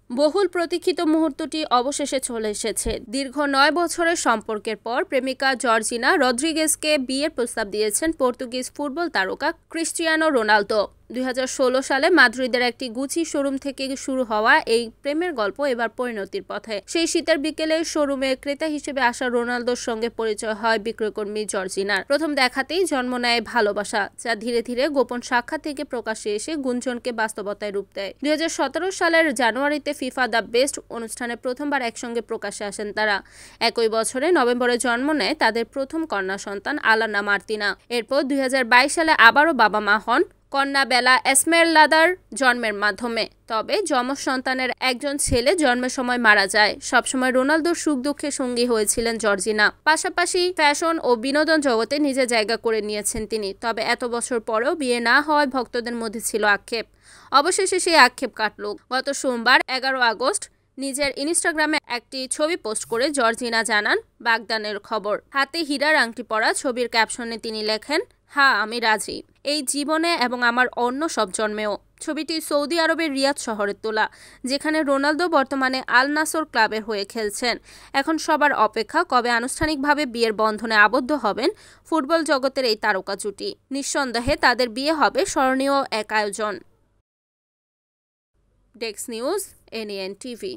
বহুল প্রতীক্ষিত মুহূর্তটি অবশেষে চলে এসেছে। দীর্ঘ ৯ বছরের সম্পর্কের পর প্রেমিকা জর্জিনা রদ্রিগেজকে বিয়ের প্রস্তাব দিয়েছেন পর্তুগিজ ফুটবল তারকা ক্রিস্টিয়ানো রোনালদো। ২০১৬ সালে মাদ্রিদের একটি গুচি শোরুম থেকে শুরু হওয়া এই প্রেমের গল্প এবার পরিণতির পথে। সেই শীতের বিকেলে শোরুমে ক্রেতা হিসেবে আসা রোনালদোর সঙ্গে পরিচয় হয় বিক্রয়কর্মী জর্জিনার। প্রথম দেখাতেই জন্ম নেয় ভালোবাসা, যা ধীরে ধীরে গোপন সাক্ষাৎ থেকে প্রকাশ্যে এসে গুঞ্জনকে বাস্তবতায় রূপ দেয়। ২০১৭ সালের জানুয়ারিতে ফিফা দ্য বেস্ট অনুষ্ঠানে প্রথমবার একসঙ্গে প্রকাশ্যে আসেন তারা। একই বছরে নভেম্বরে জন্ম নেয় তাদের প্রথম কন্যা সন্তান আলানা মার্তিনা। এরপর ২০২২ সালে আবারও বাবা মা হন কন্যা বেলা এসমেরলাদার জন্মের মাধ্যমে। তবে যমজ সন্তানের একজন ছেলে জন্মের সময় মারা যায়। সবসময় রোনালদোর সুখ দুঃখে সঙ্গী হয়েছিলেন জর্জিনা। পাশাপাশি ফ্যাশন ও বিনোদন জগতে নিজের জায়গা করে নিয়েছেন তিনি। তবে এত বছর পরেও বিয়ে না হওয়ায় ভক্তদের মধ্যে ছিল আক্ষেপ। অবশেষে সেই আক্ষেপ কাটল। গত সোমবার ১১ আগস্ট নিজের ইনস্টাগ্রামে একটি ছবি পোস্ট করে জর্জিনা জানান বাগদানের খবর। হাতে হীরার আংটি পরা ছবির ক্যাপশনে তিনি লেখেন, হ্যাঁ আমি রাজি, এই জীবনে এবং আমার অন্য সব জন্মেও। ছবিটি সৌদি আরবের রিয়াদ শহরে তোলা, যেখানে রোনালদো বর্তমানে আল নাসর ক্লাবের হয়ে খেলছেন। এখন সবার অপেক্ষা কবে আনুষ্ঠানিকভাবে বিয়ের বন্ধনে আবদ্ধ হবেন ফুটবল জগতের এই তারকা জুটি। নিঃসন্দেহে তাদের বিয়ে হবে স্মরণীয় এক আয়োজন। Desk news, NN TV.